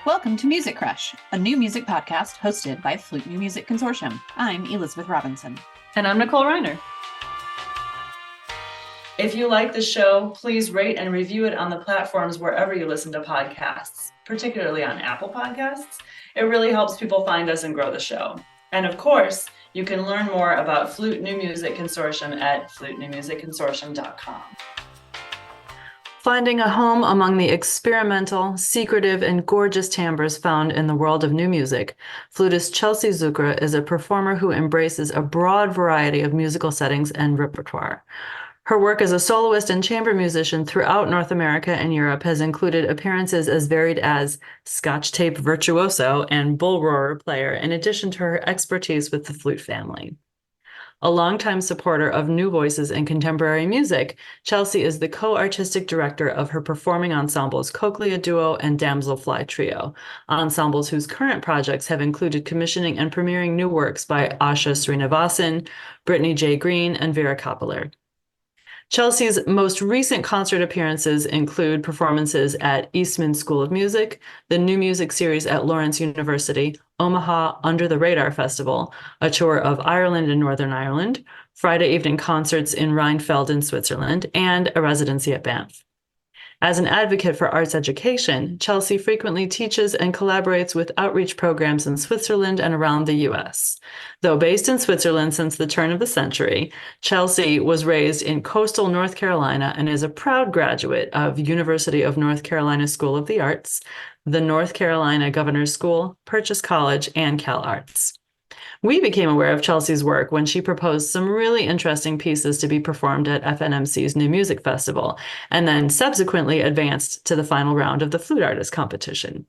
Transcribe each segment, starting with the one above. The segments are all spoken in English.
Welcome to Music Crush, a new music podcast hosted by Flute New Music Consortium. I'm Elizabeth Robinson. And I'm Nicole Reiner. If you like the show, please rate and review it on the platforms wherever you listen to podcasts, particularly on Apple Podcasts. It really helps people find us and grow the show. And of course, you can learn more about Flute New Music Consortium at flutenewmusicconsortium.com. Finding a home among the experimental, secretive, and gorgeous timbres found in the world of new music, flutist Chelsea Czuchra is a performer who embraces a broad variety of musical settings and repertoire. Her work as a soloist and chamber musician throughout North America and Europe has included appearances as varied as Scotch tape virtuoso and bull roarer player, in addition to her expertise with the flute family. A longtime supporter of new voices in contemporary music, Chelsea is the co-artistic director of her performing ensembles Cochlea Duo and Damselfly Trio, ensembles whose current projects have included commissioning and premiering new works by Asha Srinivasan, Brittany J. Green, and Vera Kappeler. Chelsea's most recent concert appearances include performances at Eastman School of Music, the New Music Series at Lawrence University, Omaha Under the Radar Festival, a tour of Ireland and Northern Ireland, Friday evening concerts in Rheinfeld in Switzerland, and a residency at Banff. As an advocate for arts education, Chelsea frequently teaches and collaborates with outreach programs in Switzerland and around the U.S. Though based in Switzerland since the turn of the century, Chelsea was raised in coastal North Carolina and is a proud graduate of University of North Carolina School of the Arts, the North Carolina Governor's School, Purchase College, and Cal Arts. We became aware of Chelsea's work when she proposed some really interesting pieces to be performed at FNMC's New Music Festival, and then subsequently advanced to the final round of the Flute Artist Competition.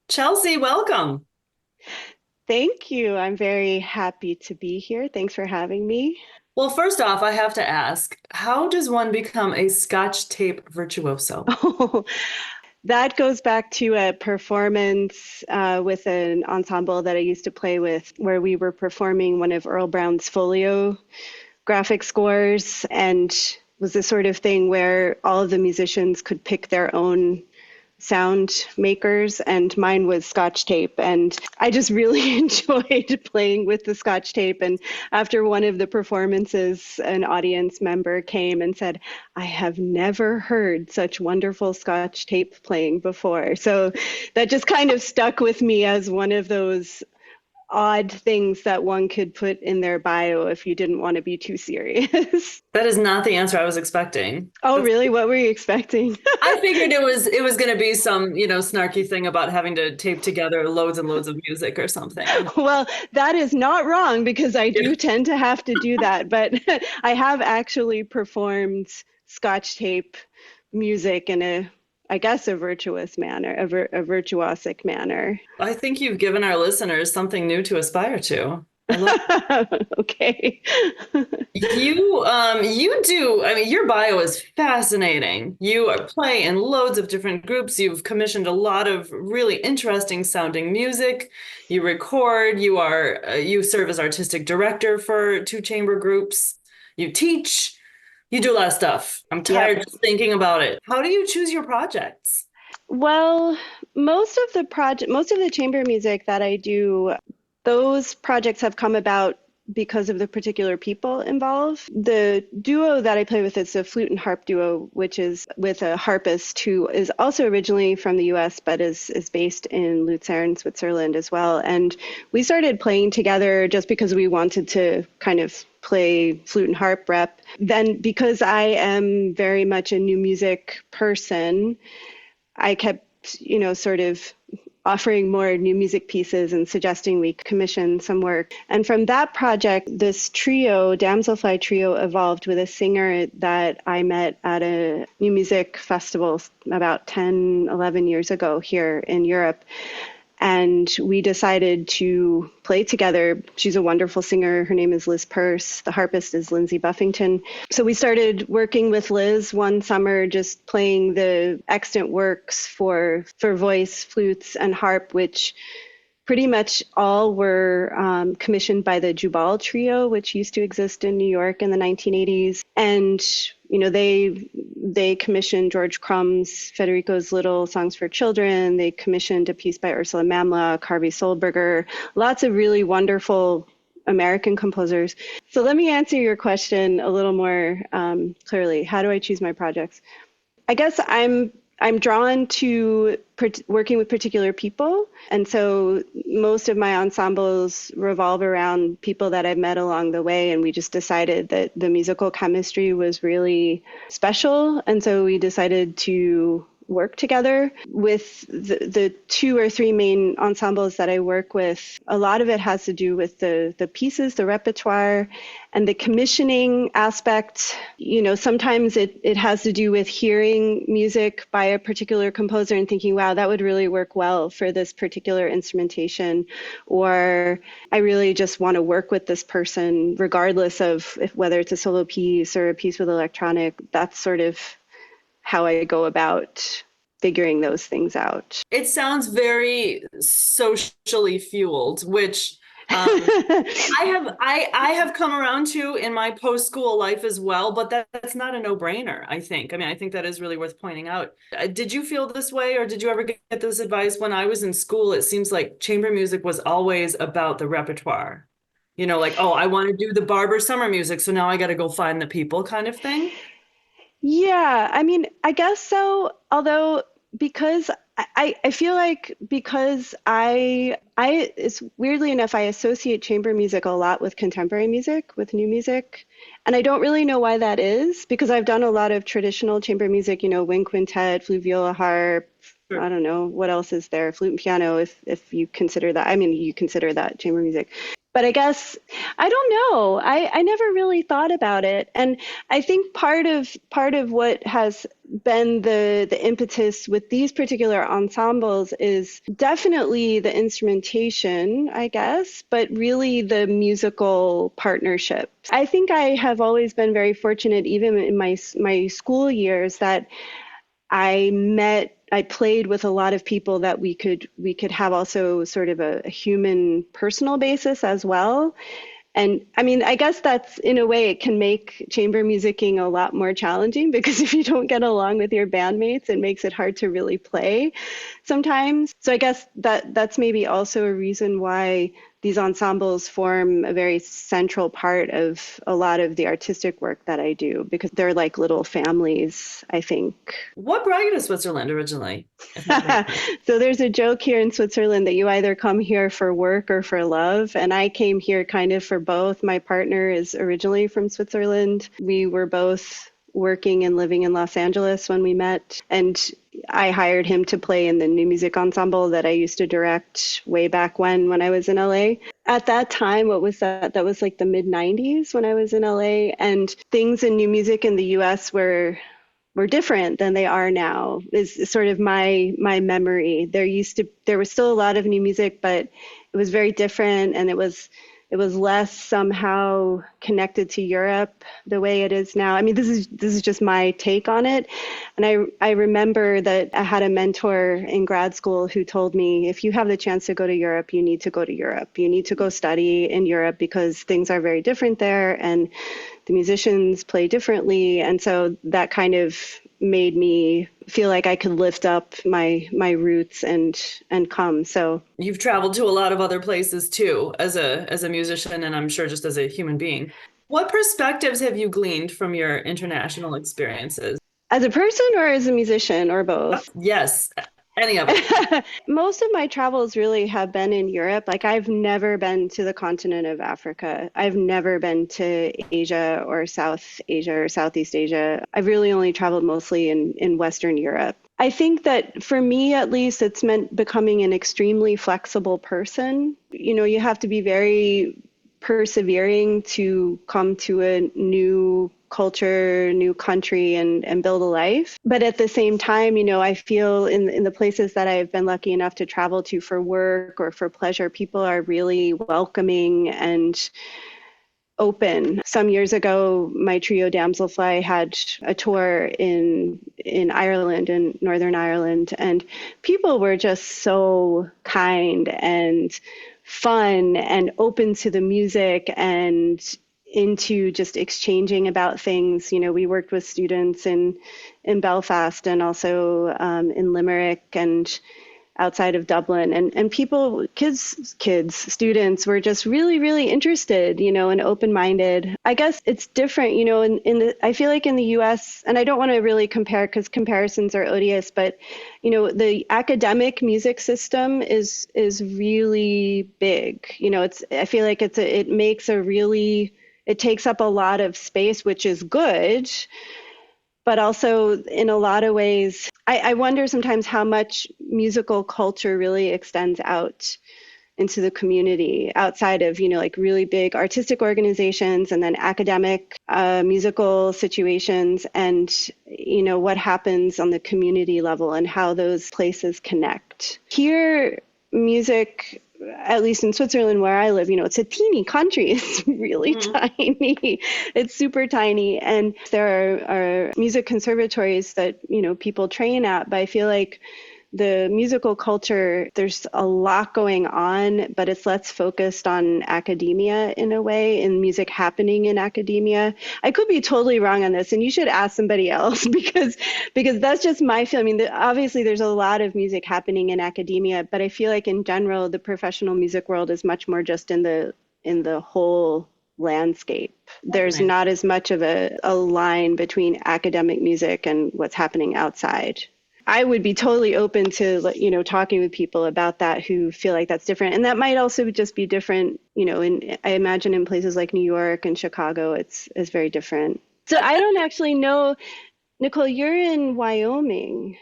Chelsea, welcome. Thank you. I'm very happy to be here. Thanks for having me. Well, first off, I have to ask, how does one become a Scotch tape virtuoso? That goes back to a performance with an ensemble that I used to play with, where we were performing one of Earl Brown's folio graphic scores, and was the sort of thing where all of the musicians could pick their own sound makers, and mine was Scotch tape. And I just really enjoyed playing with the Scotch tape. And after one of the performances, an audience member came and said, "I have never heard such wonderful Scotch tape playing before." So that just kind of stuck with me as one of those odd things that one could put in their bio if you didn't want to be too serious. That is not the answer I was expecting. Oh, really? What were you expecting? I figured it was going to be some, snarky thing about having to tape together loads and loads of music or something. Well, that is not wrong, because I do tend to have to do that. But I have actually performed Scotch tape music in a virtuous manner, a virtuosic manner. I think you've given our listeners something new to aspire to. Okay. You do. I mean, your bio is fascinating. You play in loads of different groups. You've commissioned a lot of really interesting sounding music. You record. You serve as artistic director for 2 chamber groups. You teach. You do a lot of stuff. I'm tired just thinking about it. How do you choose your projects? Well, most of the chamber music that I do, those projects have come about because of the particular people involved. The duo that I play with is a flute and harp duo, which is with a harpist who is also originally from the US, but is based in Luzern, Switzerland as well. And we started playing together just because we wanted to kind of play flute and harp rep. Then, because I am very much a new music person, I kept, sort of offering more new music pieces and suggesting we commission some work. And from that project, this trio, Damselfly Trio, evolved with a singer that I met at a new music festival about 10, 11 years ago here in Europe. And we decided to play together. She's a wonderful singer. Her name is Liz Peirce. The harpist is Lindsay Buffington. So we started working with Liz one summer, just playing the extant works for voice, flutes, and harp, which pretty much all were commissioned by the Jubal Trio, which used to exist in New York in the 1980s. And, they commissioned George Crumb's Federico's Little Songs for Children. They commissioned a piece by Ursula Mamlock, Harvey Solberger, lots of really wonderful American composers. So let me answer your question a little more clearly. How do I choose my projects? I guess I'm drawn to working with particular people. And so most of my ensembles revolve around people that I've met along the way. And we just decided that the musical chemistry was really special. And so we decided to work together. With the 2 or 3 main ensembles that I work with, a lot of it has to do with the pieces, the repertoire, and the commissioning aspect. Sometimes it has to do with hearing music by a particular composer and thinking, wow, that would really work well for this particular instrumentation. Or I really just want to work with this person, regardless of whether it's a solo piece or a piece with electronic. That's sort of how I go about figuring those things out. It sounds very socially fueled, which I have come around to in my post-school life as well, but that's not a no-brainer, I think. I think that is really worth pointing out. Did you feel this way, or did you ever get this advice? When I was in school, it seems like chamber music was always about the repertoire. Like, oh, I want to do the Barber summer music, so now I got to go find the people kind of thing. Yeah, I guess so. Although, because I feel like because it's weirdly enough, I associate chamber music a lot with contemporary music, with new music. And I don't really know why that is, because I've done a lot of traditional chamber music, wind quintet, flute, viola, harp. Sure. I don't know what else is there, flute and piano, if you consider that. You consider that chamber music. But I guess, I don't know. I never really thought about it. And I think part of what has been the impetus with these particular ensembles is definitely the instrumentation, I guess, but really the musical partnership. I think I have always been very fortunate, even in my school years, that I played with a lot of people that we could have also sort of a human personal basis as well. And I guess that's, in a way, it can make chamber musicking a lot more challenging, because if you don't get along with your bandmates, it makes it hard to really play sometimes. So I guess that's maybe also a reason why these ensembles form a very central part of a lot of the artistic work that I do, because they're like little families, I think. What brought you to Switzerland originally? So there's a joke here in Switzerland that you either come here for work or for love. And I came here kind of for both. My partner is originally from Switzerland. We were both working and living in Los Angeles when we met. And I hired him to play in the new music ensemble that I used to direct way back when I was in LA. At that time, what was that? That was like the mid-90s when I was in LA. And things in new music in the US were different than they are now, is sort of my memory. There was still a lot of new music, but it was very different, and it was less somehow connected to Europe the way it is now. This is just my take on it. And I remember that I had a mentor in grad school who told me, if you have the chance to go to Europe, you need to go to Europe. You need to go study in Europe, because things are very different there and the musicians play differently. And so that kind of made me feel like I could lift up my roots and come. So you've traveled to a lot of other places too, as a musician, and I'm sure just as a human being. What perspectives have you gleaned from your international experiences? As a person or as a musician, or both? Yes, any of it. Most of my travels really have been in Europe. Like, I've never been to the continent of Africa. I've never been to Asia or South Asia or Southeast Asia. I've really only traveled mostly in Western Europe. I think that for me, at least, it's meant becoming an extremely flexible person. You have to be very persevering to come to a new culture, new country, and build a life. But at the same time, I feel in the places that I've been lucky enough to travel to for work or for pleasure, people are really welcoming and open. Some years ago, my trio Damselfly had a tour in Ireland, in Northern Ireland, and people were just so kind and fun and open to the music and into just exchanging about things. We worked with students in Belfast and also in Limerick and outside of Dublin, and people, students were just really, really interested, and open-minded. I guess it's different, I feel like in the US, and I don't want to really compare because comparisons are odious, but, the academic music system is really big. I feel like it takes up a lot of space, which is good. But also in a lot of ways, I wonder sometimes how much musical culture really extends out into the community outside of, like really big artistic organizations and then academic musical situations, and, what happens on the community level and how those places connect. Here, music, at least in Switzerland where I live, it's a teeny country. It's really tiny. It's super tiny. And there are music conservatories that, people train at, but I feel like the musical culture, there's a lot going on, but it's less focused on academia in a way, and music happening in academia. I could be totally wrong on this, and you should ask somebody else because that's just my feeling. Obviously, there's a lot of music happening in academia, but I feel like in general, the professional music world is much more just in the whole landscape. There's not as much of a line between academic music and what's happening outside. I would be totally open to, talking with people about that who feel like that's different. And that might also just be different, I imagine in places like New York and Chicago, it's very different. So I don't actually know, Nicole, you're in Wyoming.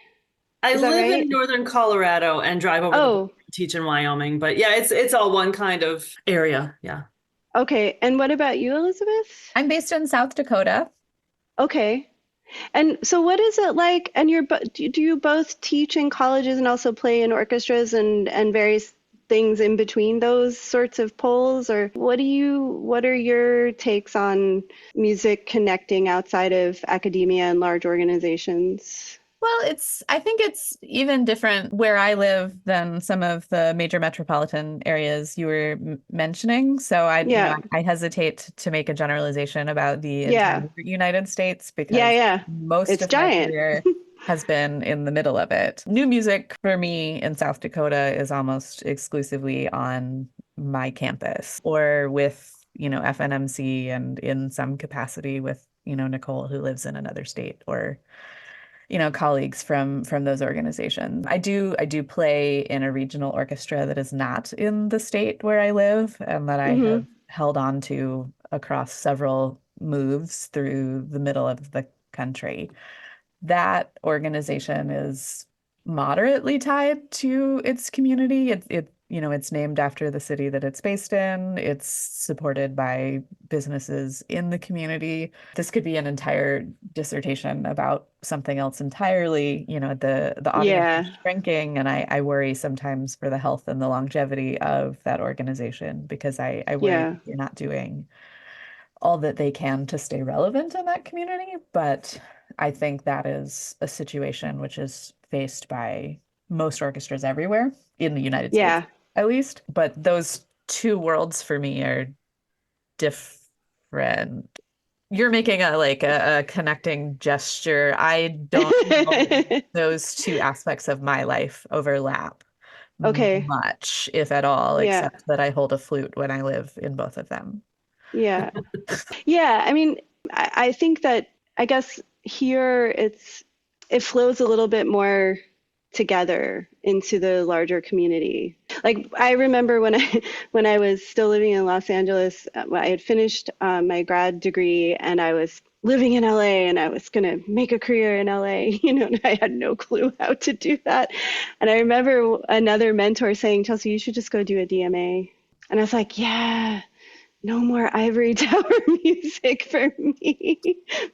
I Is that live right? in northern Colorado and drive over the border to teach in Wyoming. But yeah, it's all one kind of area. Yeah. Okay. And what about you, Elizabeth? I'm based in South Dakota. Okay. And so what is it like, and do you both teach in colleges and also play in orchestras and various things in between those sorts of poles? Or what are your takes on music connecting outside of academia and large organizations? Well, I think it's even different where I live than some of the major metropolitan areas you were mentioning. So I hesitate to make a generalization about the entire United States because most it's of giant. my career has been in the middle of it. New music for me in South Dakota is almost exclusively on my campus or with, FNMC and in some capacity with, Nicole, who lives in another state, or colleagues from those organizations. I do play in a regional orchestra that is not in the state where I live and that I have held on to across several moves through the middle of the country. That organization is moderately tied to its community. It's named after the city that it's based in. It's supported by businesses in the community. This could be an entire dissertation about something else entirely. The audience is shrinking, and I worry sometimes for the health and the longevity of that organization because I worry that they're not doing all that they can to stay relevant in that community. But I think that is a situation which is faced by most orchestras everywhere in the United States, at least. But those two worlds for me are different. You're making a connecting gesture. I don't know those two aspects of my life overlap much, if at all, except that I hold a flute when I live in both of them. Yeah. I mean, I think that, I guess here it flows a little bit more together into the larger community. Like I remember when I was still living in Los Angeles, I had finished my grad degree and I was living in LA and I was going to make a career in LA, and I had no clue how to do that. And I remember another mentor saying, Chelsea, you should just go do a DMA. And I was like, yeah. No more ivory tower music for me.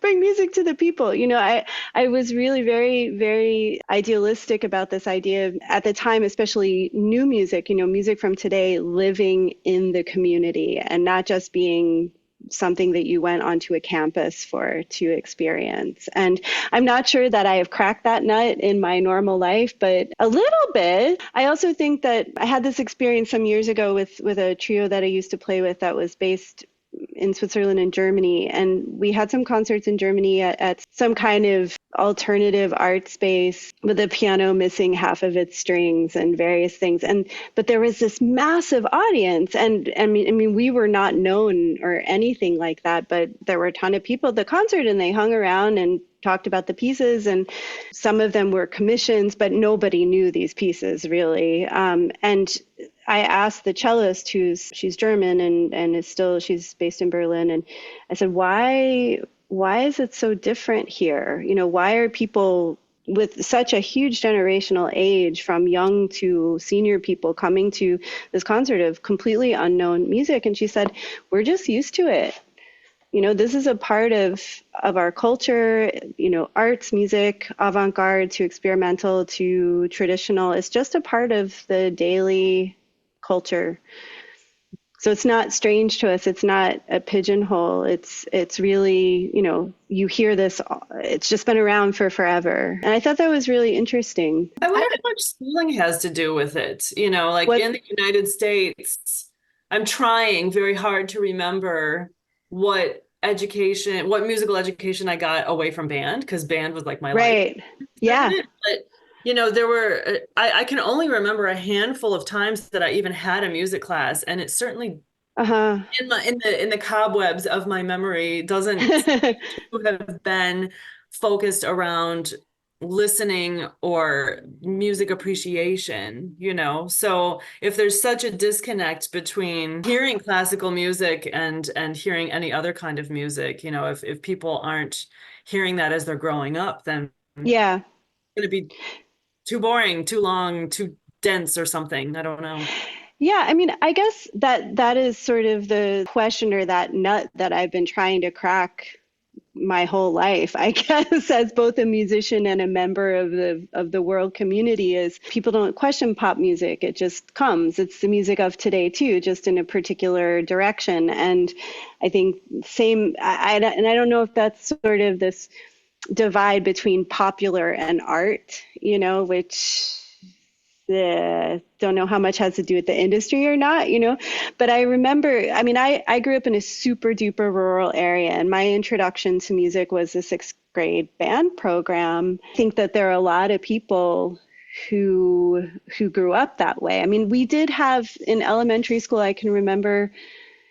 Bring music to the people. I was really very, very idealistic about this idea of, at the time, especially new music, music from today living in the community and not just being something that you went onto a campus for to experience. And I'm not sure that I have cracked that nut in my normal life, but a little bit. I also think that I had this experience some years ago with a trio that I used to play with that was based in Switzerland and Germany. And we had some concerts in Germany at some kind of alternative art space with a piano missing half of its strings and various things. But there was this massive audience. And I mean, we were not known or anything like that, but there were a ton of people at the concert and they hung around and talked about the pieces, and some of them were commissions, but nobody knew these pieces really. And I asked the cellist, she's German and she's based in Berlin, and I said, why is it so different here? You know, why are people with such a huge generational age, from young to senior people, coming to this concert of completely unknown music? And she said, we're just used to it. You know, this is a part of our culture, you know, arts, music, avant-garde to experimental to traditional. It's just a part of the daily culture. So it's not strange to us. It's not a pigeonhole. It's really, you know, you hear this, it's just been around for forever. And I thought that was really interesting. I wonder how much schooling has to do with it. You know, like in the United States, I'm trying very hard to remember what musical education I got away from band, because band was like my life. Right. Yeah. But, you know, I can only remember a handful of times that I even had a music class, and it certainly in the cobwebs of my memory doesn't have been focused around listening or music appreciation, you know. So if there's such a disconnect between hearing classical music and hearing any other kind of music, you know, if people aren't hearing that as they're growing up, then yeah, it's going to be too boring, too long, too dense or something. I don't know. Yeah, I mean, I guess that is sort of the question, or that nut that I've been trying to crack my whole life, I guess, as both a musician and a member of the world community, is people don't question pop music. It just comes. It's the music of today too, just in a particular direction. And I think and I don't know if that's sort of this divide between popular and art, you know, which don't know how much has to do with the industry or not, you know. But I remember, I mean, I grew up in a super duper rural area, and my introduction to music was the 6th grade band program. I think that there are a lot of people who grew up that way. I mean, we did have in elementary school, I can remember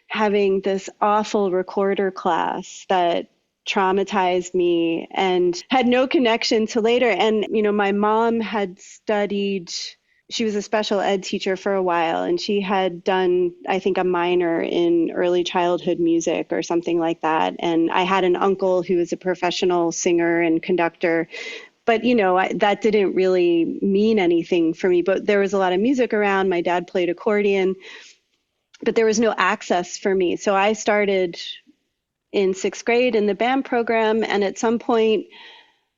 having this awful recorder class that traumatized me and had no connection to later. And, you know, my mom had studied, she was a special ed teacher for a while, and she had done, I think, a minor in early childhood music or something like that. And I had an uncle who was a professional singer and conductor. But, you know, that didn't really mean anything for me. But there was a lot of music around. My dad played accordion, but there was no access for me. So I started in 6th grade in the band program. And at some point,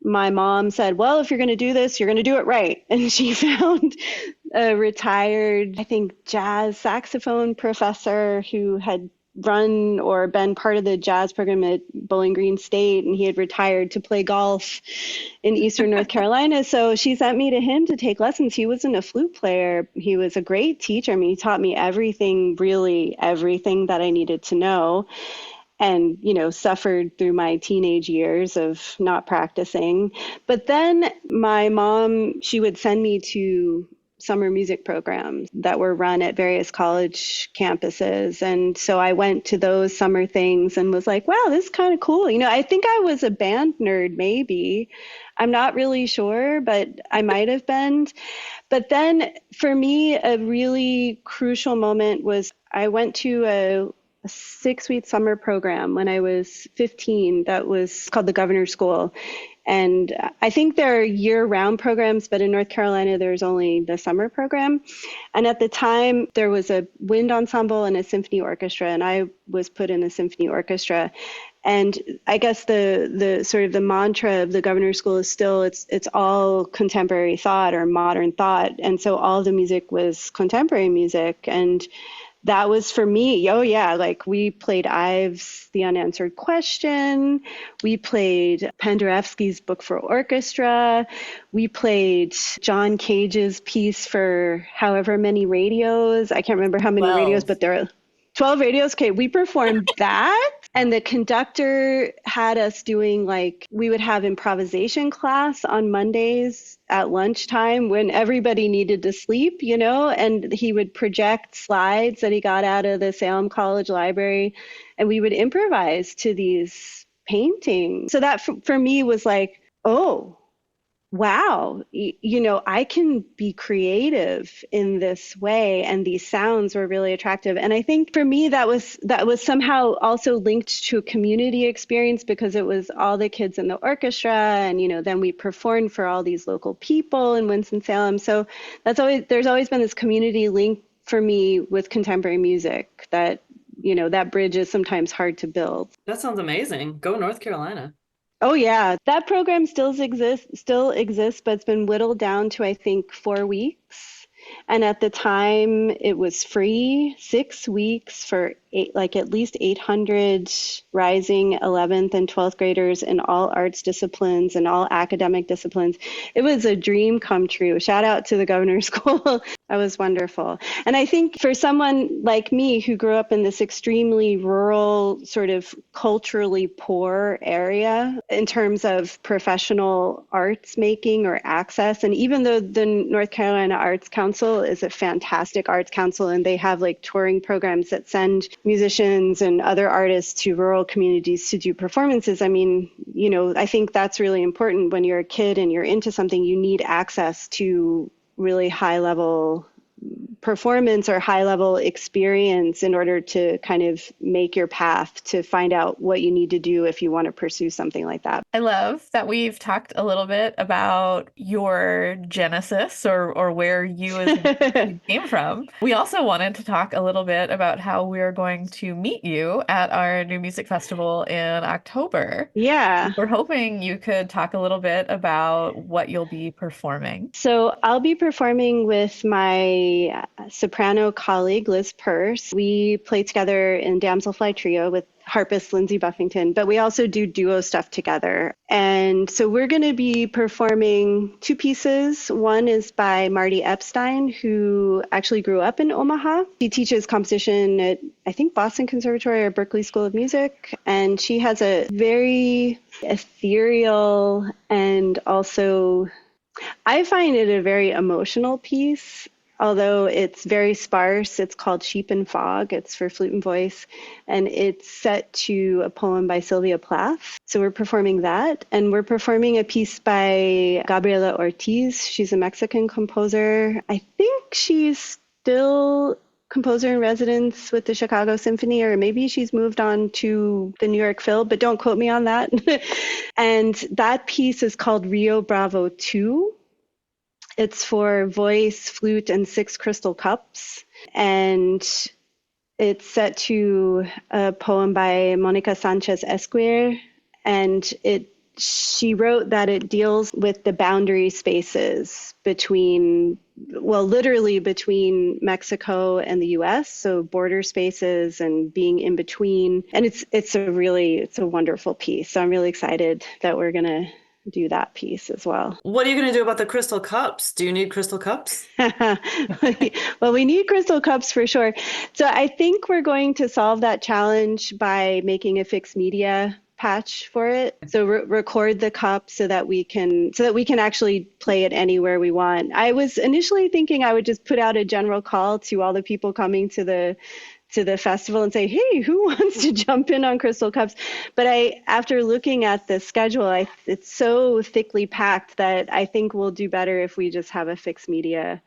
my mom said, well, if you're going to do this, you're going to do it right. And she found a retired, I think, jazz saxophone professor who had run or been part of the jazz program at Bowling Green State, and he had retired to play golf in Eastern North Carolina. So she sent me to him to take lessons. He wasn't a flute player. He was a great teacher. I mean, he taught me really everything that I needed to know. And, you know, suffered through my teenage years of not practicing. But then my mom, she would send me to summer music programs that were run at various college campuses. And so I went to those summer things and was like, wow, this is kind of cool. You know, I think I was a band nerd, maybe. I'm not really sure, but I might have been. But then for me, a really crucial moment was I went to a 6-week summer program when I was 15 that was called the Governor's School. And I think there are year-round programs, but in North Carolina, there's only the summer program. And at the time, there was a wind ensemble and a symphony orchestra, and I was put in a symphony orchestra. And I guess the sort of the mantra of the Governor's School is still, it's all contemporary thought or modern thought. And so all the music was contemporary music. And that was for me. Oh yeah, like we played Ives' The Unanswered Question. We played Penderecki's Book for Orchestra. We played John Cage's piece for however many radios. I can't remember how many radios, 12. but there are 12 radios. Okay, we performed that. And the conductor had us doing like, we would have improvisation class on Mondays at lunchtime when everybody needed to sleep, you know, and he would project slides that he got out of the Salem College Library, and we would improvise to these paintings. So that for me was like, oh, wow, you know, I can be creative in this way, and these sounds were really attractive. And I think for me that was somehow also linked to a community experience, because it was all the kids in the orchestra, and you know, then we performed for all these local people in Winston-Salem. So there's always been this community link for me with contemporary music that, you know, that bridge is sometimes hard to build. That sounds amazing. Go North Carolina. Oh yeah, that program still exists, but it's been whittled down to I think 4 weeks. And at the time, it was free, 6 weeks for at least 800 rising 11th and 12th graders in all arts disciplines and all academic disciplines. It was a dream come true. Shout out to the governor's school. That was wonderful. And I think for someone like me who grew up in this extremely rural, sort of culturally poor area in terms of professional arts making or access, and even though the North Carolina Arts Council is a fantastic arts council and they have like touring programs that send musicians and other artists to rural communities to do performances. I mean, you know, I think that's really important when you're a kid and you're into something. You need access to really high level performance or high level experience in order to kind of make your path to find out what you need to do if you want to pursue something like that. I love that we've talked a little bit about your genesis or where you as a came from. We also wanted to talk a little bit about how we're going to meet you at our new music festival in October. Yeah. We're hoping you could talk a little bit about what you'll be performing. So I'll be performing with my soprano colleague, Liz Peirce. We play together in Damselfly Trio with harpist Lindsay Buffington, but we also do duo stuff together. And so we're going to be performing 2 pieces. One is by Marty Epstein, who actually grew up in Omaha. She teaches composition at, I think, Boston Conservatory or Berklee School of Music. And she has a very ethereal and also, I find it a very emotional piece. Although it's very sparse. It's called Sheep and Fog. It's for flute and voice. And it's set to a poem by Sylvia Plath. So we're performing that. And we're performing a piece by Gabriela Ortiz. She's a Mexican composer. I think she's still composer in residence with the Chicago Symphony, or maybe she's moved on to the New York Phil, but don't quote me on that. And that piece is called Rio Bravo 2. It's for voice, flute, and 6 crystal cups. And it's set to a poem by Monica Sanchez Esquire. And she wrote that it deals with the boundary spaces between, well, literally between Mexico and the US. So border spaces and being in between. And it's a wonderful piece. So I'm really excited that we're going to do that piece as well. What are you going to do about the crystal cups? Do you need crystal cups? Well, we need crystal cups for sure. So I think we're going to solve that challenge by making a fixed media patch for it. So record the cup so that we can actually play it anywhere we want. I was initially thinking I would just put out a general call to all the people coming to the festival and say, hey, who wants to jump in on crystal cups? But after looking at the schedule, it's so thickly packed that I think we'll do better if we just have a fixed media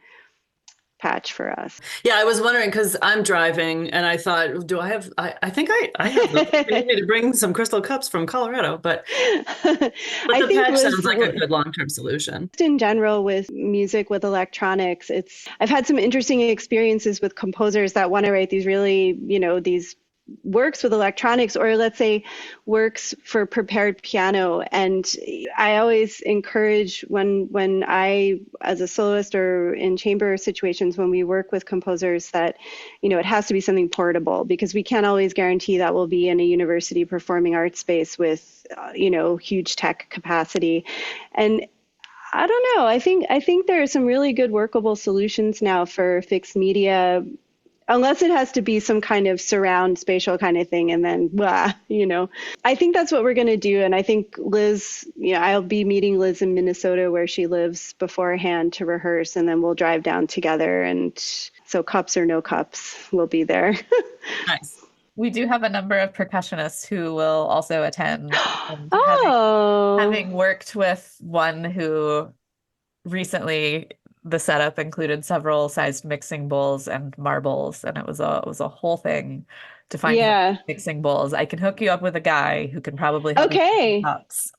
patch for us. Yeah, I was wondering because I'm driving and I thought, I think I have the opportunity to bring some crystal cups from Colorado, but the patch sounds like a good long-term solution. In general, with music, with electronics, I've had some interesting experiences with composers that want to write these really, these works with electronics, or let's say works for prepared piano. And I always encourage when I, as a soloist or in chamber situations, when we work with composers, that, it has to be something portable, because we can't always guarantee that we'll be in a university performing arts space with, huge tech capacity. And I don't know. I think there are some really good workable solutions now for fixed media, unless it has to be some kind of surround spatial kind of thing. And then, I think that's what we're going to do. And I think Liz, I'll be meeting Liz in Minnesota, where she lives, beforehand to rehearse. And then we'll drive down together. And so cups or no cups, we'll be there. Nice. We do have a number of percussionists who will also attend. And having worked with one who recently, the setup included several sized mixing bowls and marbles, and it was a whole thing to find mixing bowls. I can hook you up with a guy who can probably help you with cups.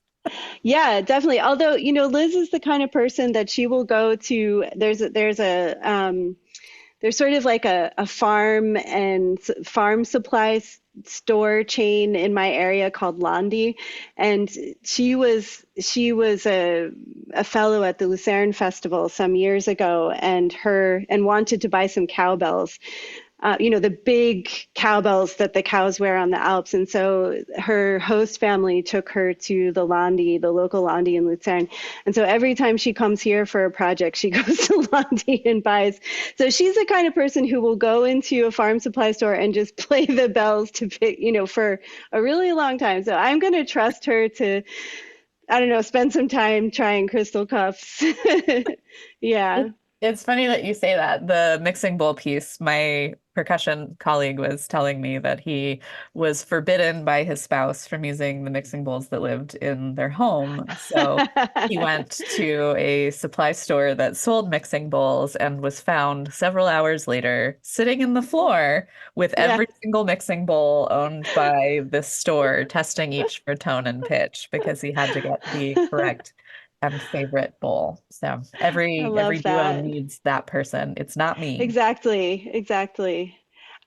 Yeah, definitely. Although, Liz is the kind of person that she will go to. There's sort of like a farm and farm supplies store chain in my area called Londi, and she was a fellow at the Lucerne Festival some years ago, and wanted to buy some cowbells. The big cowbells that the cows wear on the Alps. And so her host family took her to the local Londi in Lucerne. And so every time she comes here for a project, she goes to Londi and buys. So she's the kind of person who will go into a farm supply store and just play the bells to pick, for a really long time. So I'm going to trust her to, I don't know, spend some time trying crystal cups. Yeah. It's funny that you say that. The mixing bowl piece, my percussion colleague was telling me that he was forbidden by his spouse from using the mixing bowls that lived in their home. So he went to a supply store that sold mixing bowls and was found several hours later sitting in the floor with every single mixing bowl owned by this store, testing each for tone and pitch, because he had to get the correct and favorite bowl. So every duo needs that person. It's not me. Exactly.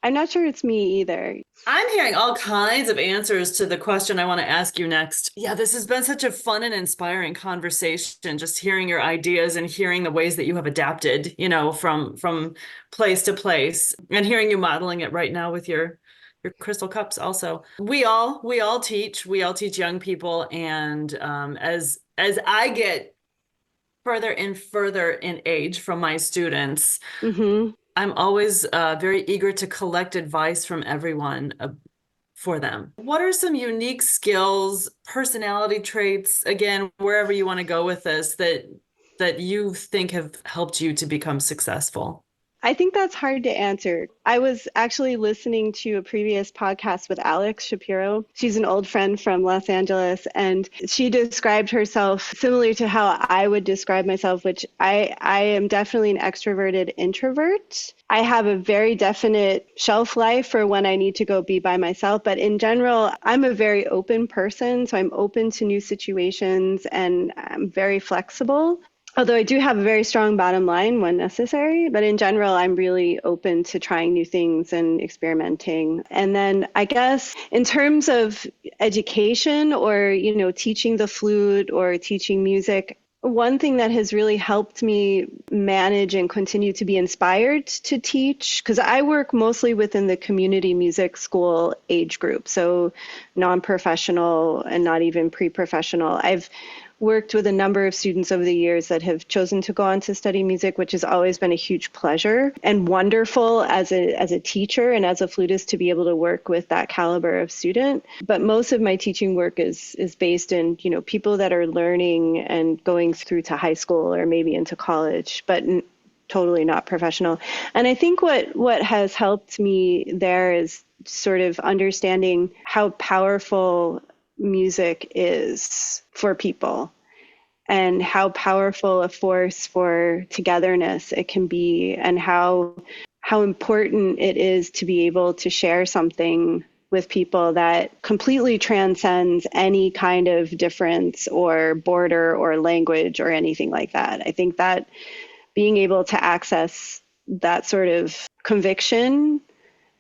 I'm not sure it's me either. I'm hearing all kinds of answers to the question I want to ask you next. Yeah, this has been such a fun and inspiring conversation, just hearing your ideas and hearing the ways that you have adapted, from place to place, and hearing you modeling it right now with your crystal cups also. We all teach young people, and as I get further and further in age from my students, I'm always very eager to collect advice from everyone for them. What are some unique skills, personality traits, again, wherever you want to go with this, that you think have helped you to become successful? I think that's hard to answer. I was actually listening to a previous podcast with Alex Shapiro. She's an old friend from Los Angeles, and she described herself similar to how I would describe myself, which I am definitely an extroverted introvert. I have a very definite shelf life for when I need to go be by myself. But in general, I'm a very open person. So I'm open to new situations, and I'm very flexible. Although I do have a very strong bottom line when necessary, but in general, I'm really open to trying new things and experimenting. And then I guess in terms of education or, teaching the flute or teaching music, one thing that has really helped me manage and continue to be inspired to teach, because I work mostly within the community music school age group, so non-professional and not even pre-professional. I've worked with a number of students over the years that have chosen to go on to study music, which has always been a huge pleasure and wonderful as a teacher and as a flutist to be able to work with that caliber of student. But most of my teaching work is based in, people that are learning and going through to high school or maybe into college, but totally not professional. And I think what has helped me there is sort of understanding how powerful music is for people and how powerful a force for togetherness it can be, and how important it is to be able to share something with people that completely transcends any kind of difference or border or language or anything like that. I think that being able to access that sort of conviction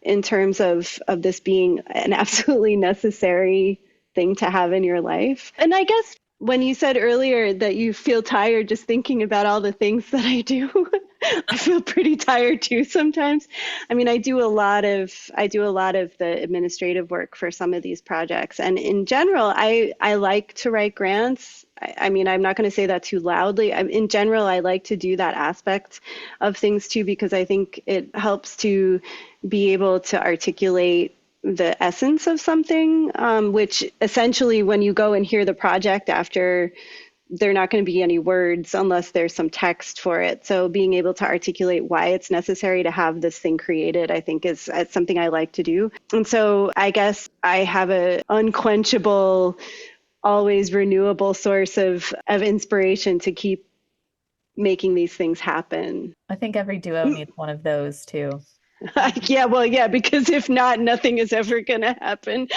in terms of this being an absolutely necessary thing to have in your life. And I guess when you said earlier that you feel tired just thinking about all the things that I do, I feel pretty tired too sometimes. I mean, I do a lot of the administrative work for some of these projects. And in general, I like to write grants. I mean, I'm not going to say that too loudly. In general, I like to do that aspect of things too, because I think it helps to be able to articulate the essence of something, which essentially when you go and hear the project after, there are not going to be any words unless there's some text for it. So being able to articulate why it's necessary to have this thing created, I think is something I like to do. And so I guess I have an unquenchable, always renewable source of inspiration to keep making these things happen. I think every duo needs one of those too. Yeah, because if not, nothing is ever going to happen.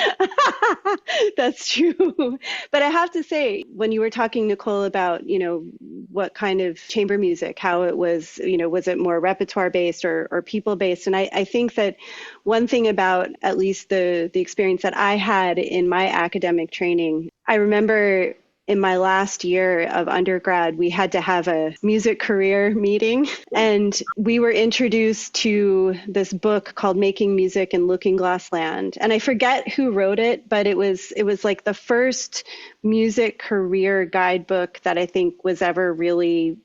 That's true. But I have to say, when you were talking, Nicole, about, what kind of chamber music, how it was, was it more repertoire based or people based? And I think that one thing about at least the experience that I had in my academic training, I remember in my last year of undergrad, we had to have a music career meeting, and we were introduced to this book called Making Music in Looking Glass Land. And I forget who wrote it, but it was like the first music career guidebook that I think was ever really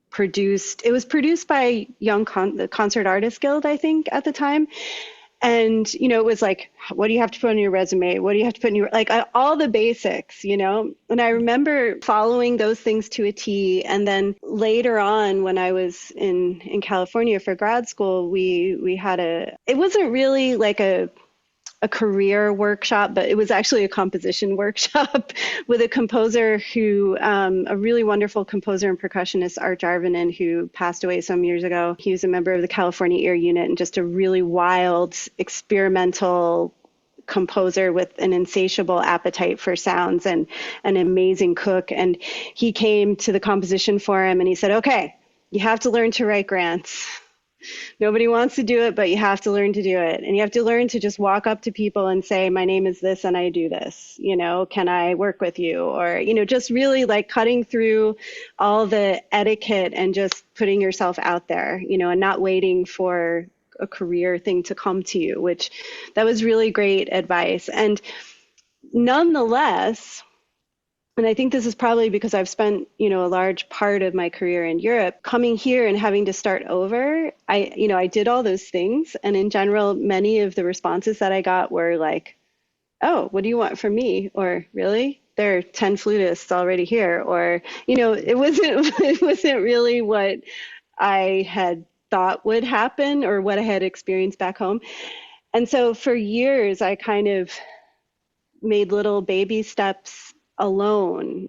produced. It was produced by the Concert Artists Guild, I think, at the time. And, it was like, what do you have to put on your resume? What do you have to put in your, all the basics, And I remember following those things to a T. And then later on, when I was in California for grad school, we had it wasn't really like a career workshop, but it was actually a composition workshop with a composer who, a really wonderful composer and percussionist, Art Jarvinen, who passed away some years ago. He was a member of the California Ear Unit and just a really wild, experimental composer with an insatiable appetite for sounds and an amazing cook. And he came to the composition forum and he said, okay, you have to learn to write grants. Nobody wants to do it, but you have to learn to do it. And you have to learn to just walk up to people and say, my name is this and I do this, can I work with you? Or, just really like cutting through all the etiquette and just putting yourself out there, and not waiting for a career thing to come to you, which that was really great advice. And nonetheless, and I think this is probably because I've spent, a large part of my career in Europe, coming here and having to start over. I did all those things. And in general, many of the responses that I got were like, oh, what do you want from me? Or really? There are 10 flutists already here. Or, it wasn't really what I had thought would happen or what I had experienced back home. And so for years, I kind of made little baby steps alone,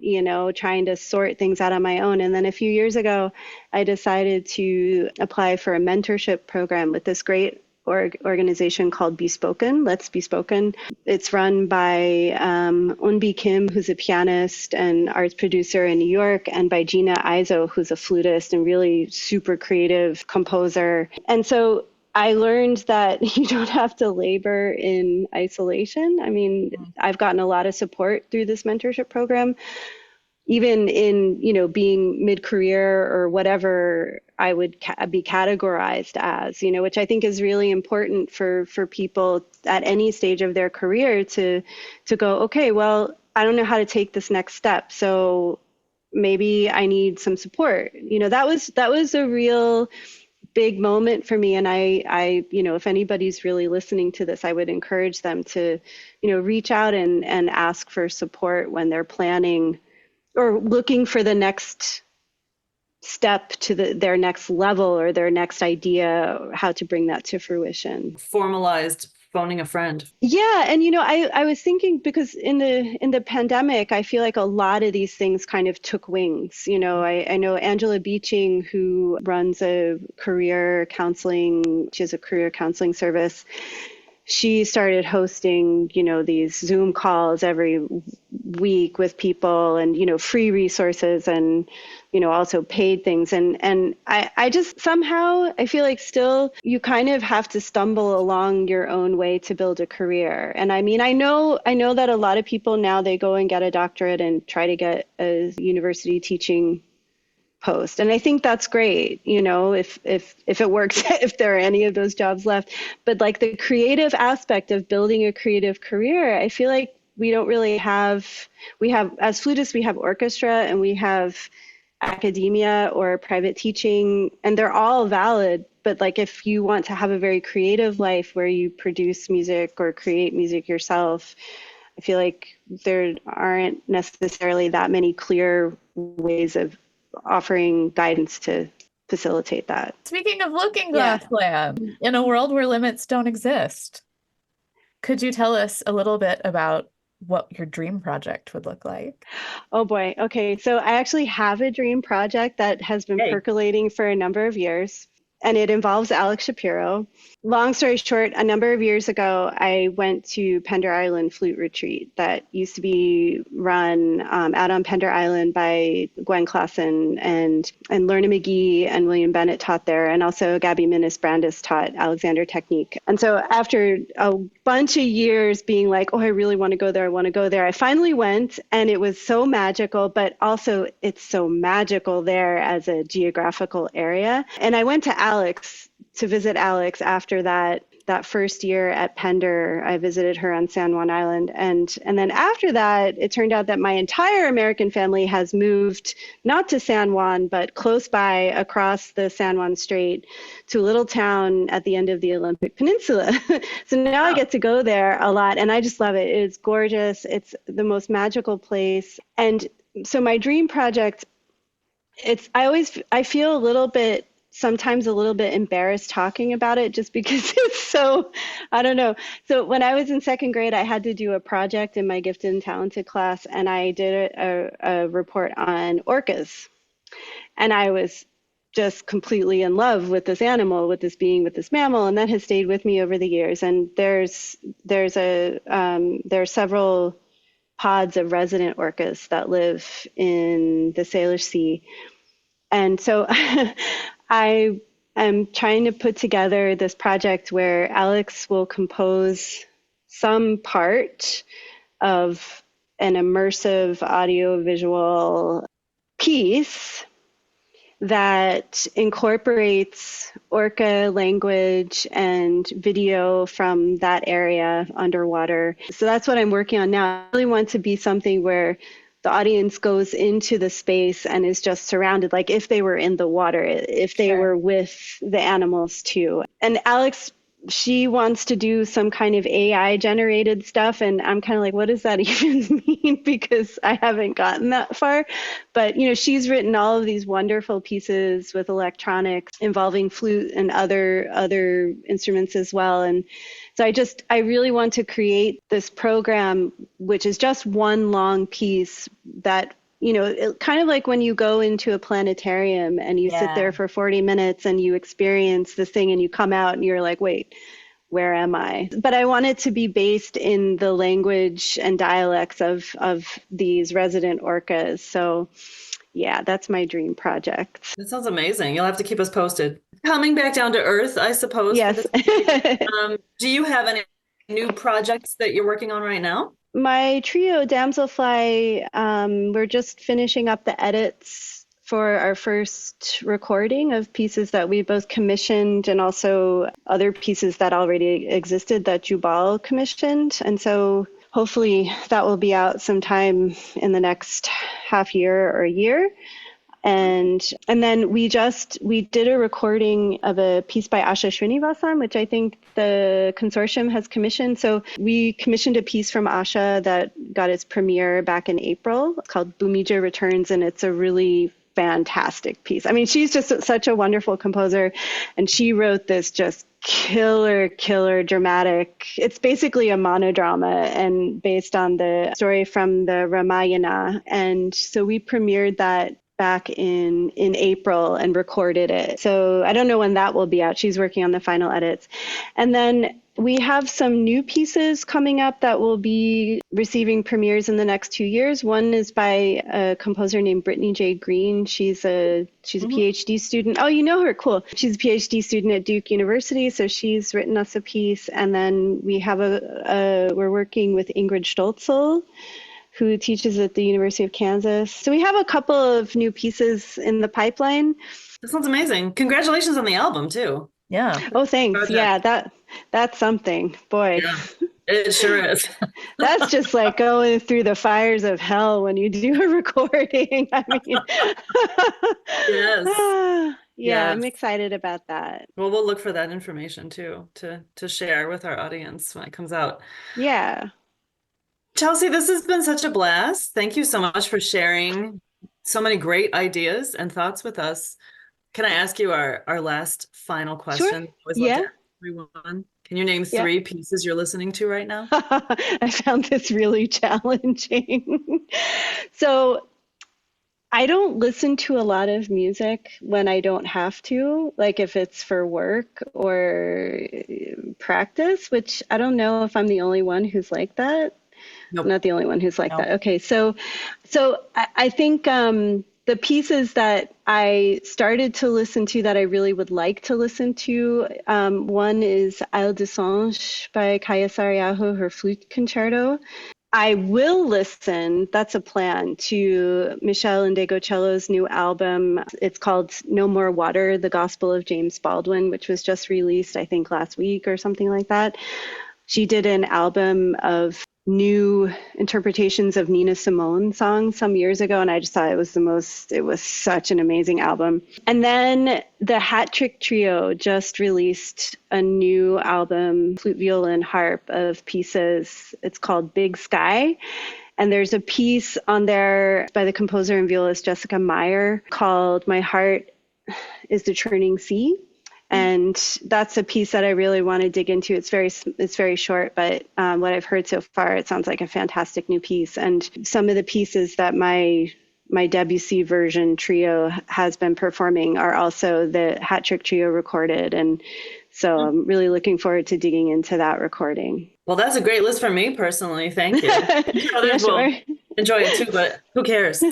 trying to sort things out on my own. And then a few years ago, I decided to apply for a mentorship program with this great organization called Bespoken, Let's Bespoken. It's run by Unbi Kim, who's a pianist and arts producer in New York, and by Gina Izo, who's a flutist and really super creative composer. And so I learned that you don't have to labor in isolation. I mean, I've gotten a lot of support through this mentorship program, even in, being mid-career or whatever I would be categorized as, which I think is really important for people at any stage of their career to go, okay, well, I don't know how to take this next step. So maybe I need some support. That was a real big moment for me. And I, if anybody's really listening to this, I would encourage them to, reach out and ask for support when they're planning or looking for the next step to their next level or their next idea, how to bring that to fruition. Formalized phoning a friend. Yeah. And, I was thinking because in the pandemic, I feel like a lot of these things kind of took wings. I know Angela Beeching, who runs she has a career counseling service. she started hosting, these Zoom calls every week with people, and, free resources, and, also paid things. And I just somehow, I feel like still you kind of have to stumble along your own way to build a career. And I mean, I know that a lot of people now, they go and get a doctorate and try to get a university teaching post. And I think that's great, if it works, if there are any of those jobs left. But like the creative aspect of building a creative career, I feel like we don't really have, as flutists, we have orchestra and we have academia or private teaching, and they're all valid. But like, if you want to have a very creative life where you produce music or create music yourself, I feel like there aren't necessarily that many clear ways of offering guidance to facilitate that. Speaking of Looking Glass Land, in a world where limits don't exist, could you tell us a little bit about what your dream project would look like? Oh boy. Okay. So I actually have a dream project that has been percolating for a number of years, and it involves Alex Shapiro. Long story short, a number of years ago, I went to Pender Island Flute Retreat that used to be run out on Pender Island by Gwen Klassen, and Lorna McGee and William Bennett taught there, and also Gabby Minnis-Brandis taught Alexander Technique. And so after a bunch of years being like, oh, I really want to go there, I finally went, and it was so magical, but also it's so magical there as a geographical area. And I went to visit Alex after that first year at Pender. I visited her on San Juan Island. And then after that, it turned out that my entire American family has moved not to San Juan, but close by across the San Juan Strait to a little town at the end of the Olympic Peninsula. So now I get to go there a lot, and I just love it. It's gorgeous. It's the most magical place. And so my dream project, I feel sometimes a little bit embarrassed talking about it, just because it's so, I don't know. So when I was in second grade, I had to do a project in my gifted and talented class, and I did a report on orcas. And I was just completely in love with this animal, with this being, with this mammal, and that has stayed with me over the years. And there are several pods of resident orcas that live in the Salish Sea. And so I am trying to put together this project where Alex will compose some part of an immersive audiovisual piece that incorporates orca language and video from that area underwater. So that's what I'm working on now. I really want to be something where the audience goes into the space and is just surrounded, like if they were in the water, if they were with the animals too. And Alex, she wants to do some kind of AI generated stuff. And I'm kind of like, what does that even mean? Because I haven't gotten that far. But, she's written all of these wonderful pieces with electronics involving flute and other instruments as well. And so I really want to create this program, which is just one long piece that, kind of like when you go into a planetarium and you sit there for 40 minutes and you experience this thing and you come out and you're like, wait, where am I? But I want it to be based in the language and dialects of these resident orcas. So yeah, that's my dream project. That sounds amazing. You'll have to keep us posted. Coming back down to earth, I suppose. Yes. Do you have any new projects that you're working on right now? My trio, Damselfly, we're just finishing up the edits for our first recording of pieces that we both commissioned, and also other pieces that already existed that Jubal commissioned. And so hopefully that will be out sometime in the next half year or a year. And then we did a recording of a piece by Asha Srinivasan, which I think the consortium has commissioned. So we commissioned a piece from Asha that got its premiere back in April. It's called Bhumija Returns, and it's a really fantastic piece. I mean, she's just such a wonderful composer, and she wrote this just killer dramatic. It's basically a monodrama and based on the story from the Ramayana. And so we premiered that back in April and recorded it. So I don't know when that will be out. She's working on the final edits. And then we have some new pieces coming up that will be receiving premieres in the next 2 years. One is by a composer named Brittany J. Green. She's a PhD student. Oh, you know her. Cool. She's a PhD student at Duke University. So she's written us a piece. And then we have we're working with Ingrid Stolzel, who teaches at the University of Kansas. So we have a couple of new pieces in the pipeline. That sounds amazing. Congratulations on the album too. Yeah. Oh, thanks. Project. Yeah, that's something. Boy. Yeah, it sure is. That's just like going through the fires of hell when you do a recording. I mean, Yes. yeah, Yes. I'm excited about that. Well, we'll look for that information too to share with our audience when it comes out. Yeah. Chelsea, this has been such a blast. Thank you so much for sharing so many great ideas and thoughts with us. Can I ask you our last final question? Sure. I always love Yeah. to ask everyone. Can you name Yeah. 3 pieces you're listening to right now? I found this really challenging. So I don't listen to a lot of music when I don't have to, like if it's for work or practice, which I don't know if I'm the only one who's like that. Nope. I'm not the only one who's like Nope. that. Okay, so I think the pieces that I started to listen to that I really would like to listen to, one is Isle de Songe by Kaya Sariaho, her flute concerto. I will listen, that's a plan, to Michelle Indegocello's new album. It's called No More Water, The Gospel of James Baldwin, which was just released, I think, last week or something like that. She did an album of new interpretations of Nina Simone songs some years ago, and I just thought it was such an amazing album. And then the Hat Trick Trio just released a new album, flute, violin, harp, of pieces. It's called Big Sky. And there's a piece on there by the composer and violist Jessica Meyer called My Heart is the Churning Sea. And that's a piece that I really want to dig into. It's very short, but what I've heard so far, it sounds like a fantastic new piece. And some of the pieces that my Debussy version trio has been performing are also the Hat Trick Trio recorded. And so I'm really looking forward to digging into that recording. Well, that's a great list for me personally. Thank you. Yeah, sure. Enjoy it too, but who cares?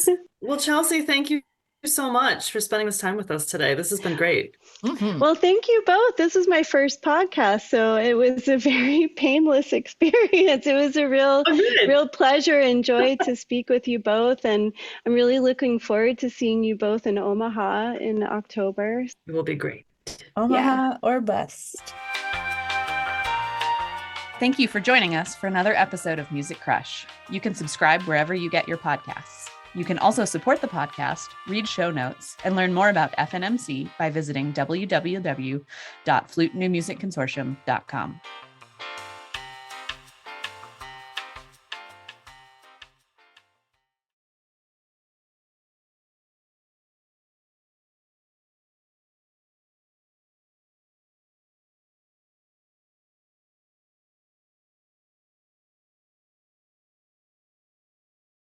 Well, Chelsea, thank you so much for spending this time with us today. This has been great. Mhm. Well, thank you both. This was my first podcast, so it was a very painless experience. It was a real pleasure and joy to speak with you both, and I'm really looking forward to seeing you both in Omaha in October. It will be great. Omaha or bust. Thank you for joining us for another episode of Music Crush. You can subscribe wherever you get your podcasts. You can also support the podcast, read show notes, and learn more about FNMC by visiting www.flutenewmusicconsortium.com.